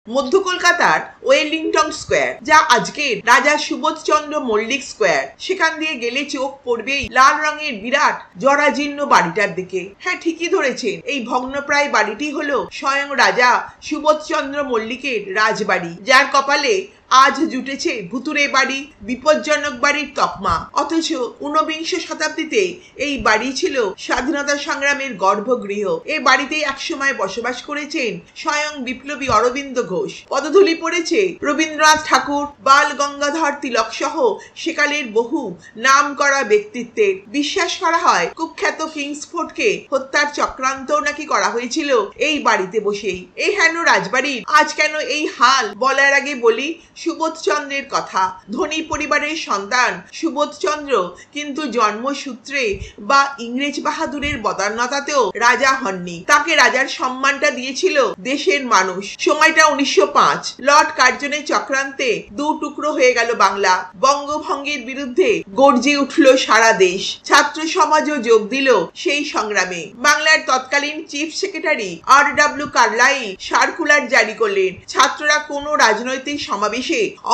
মধ্য কলকাতার Wellington square, যা আজকের রাজা সুবোধচন্দ্র মল্লিক স্কোয়ার, সেখান দিয়ে গেলে চোখ পড়বেই লাল রঙের বিরাট জরাজীর্ণ বাড়িটার দিকে। হ্যাঁ, ঠিকই ধরেছেন, এই ভগ্নপ্রায় বাড়িটি হলো স্বয়ং রাজা সুবোধচন্দ্র মল্লিকের রাজবাড়ি, যার কপালে আজ জুটেছে ভুতুরে বাড়ি, বিপজ্জনক বাড়ির তকমা। অথচ ঊনবিংশ শতাব্দীতে এই বাড়ি ছিল স্বাধীনতা সংগ্রামের গর্ভগৃহ। এই বাড়িতে একসময় বসবাস করেছেন স্বয়ং বিপ্লবী অরবিন্দ ঘোষ। পদধূলি পড়েছে রবীন্দ্রনাথ ঠাকুর, বাল গঙ্গাধর তিলক সহ সেকালের বহু নাম করা ব্যক্তিত্বের। বিশ্বাস করা হয় কুখ্যাত কিংসফোর্ডকে হত্যার চক্রান্ত নাকি করা হয়েছিল এই বাড়িতে বসেই। এই হেন রাজবাড়ির আজ কেন এই হাল, বলার আগে বলি সুবোধচন্দ্রের কথা। ধনী পরিবারের সন্তান সুবোধচন্দ্র কিন্তু জন্মসূত্রে বা ইংরেজ বাহাদুরের বদান্যতাতেও রাজা হননি। তাকে রাজার সম্মানটা দিয়েছিল দেশের মানুষ। সময়টা 1905। লর্ড কার্জনের চক্রান্তে দু টুকরো হয়ে গেল বাংলা। বঙ্গভঙ্গের বিরুদ্ধে গর্জে উঠল সারা দেশ। ছাত্র সমাজও যোগ দিল সেই সংগ্রামে। বাংলার তৎকালীন chief secretary R.W. Carlyle circular জারি করলেন, ছাত্ররা কোনো রাজনৈতিক সমাবেশে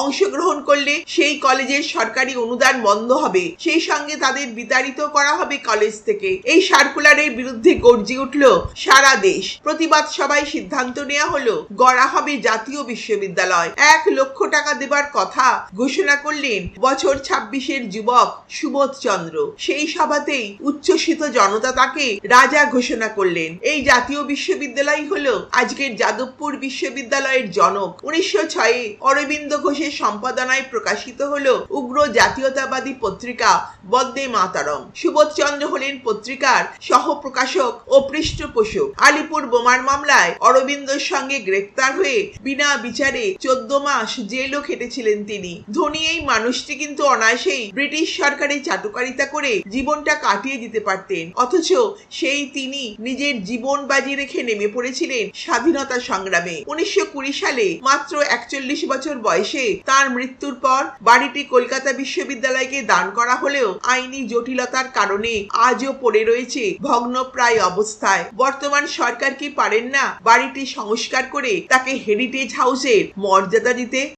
অংশগ্রহণ করলে সেই কলেজের সরকারি অনুদান বন্ধ হবে, সেই সঙ্গে তাদের বিতাড়িত করা হবে কলেজ থেকে। এই সার্কুলারের বিরুদ্ধে গর্জে উঠল সারা দেশ। প্রতিবাদ সভায় সিদ্ধান্ত নেওয়া হলো গড়া হবে জাতীয় বিশ্ববিদ্যালয়। 1 লক্ষ টাকা দেবার কথা ঘোষণা করলেন বছর 26-এর যুবক সুবোধচন্দ্র। সেই সভাতেই উচ্ছ্বসিত জনতা তাকে রাজা ঘোষণা করলেন। এই জাতীয় বিশ্ববিদ্যালয় হলো আজকের যাদবপুর বিশ্ববিদ্যালয়ের জনক। 1906-এ অরবিন্দ ঘোষের সম্পাদনায় প্রকাশিত হলো উগ্র জাতীয়তাবাদী পত্রিকা বন্দে মাতরম। সুবোধচন্দ্র হলেন পত্রিকার সহ প্রকাশক ও পৃষ্ঠপোষক। আলিপুর বোমার মামলায় অরবিন্দর সঙ্গে গ্রেফতার হয়ে বিনা বিচারে 14 মাস জেলও খেটেছিলেন তিনি। ধনী এই মানুষটি কিন্তু অনায়াসেই ব্রিটিশ সরকারের চাটুকারিতা করে জীবনটা কাটিয়ে দিতে পারতেন। অথচ সেই তিনি নিজের জীবন বাজি রেখে নেমে পড়েছিলেন স্বাধীনতা সংগ্রামে। 1920 সালে মাত্র 41 বছর বয়সে তার মৃত্যুর পর বাড়িটি কলকাতা বিশ্ববিদ্যালয়কে দান করা হলেও আইনি জটিলতার কারণে আজও পড়ে রয়েছে ভগ্নপ্রায় অবস্থায়। বর্তমান সরকার কি পারেন না বাড়িটি সংস্কার করে তাকে হেরিটেজ হাউসের মর্যাদা দিতে?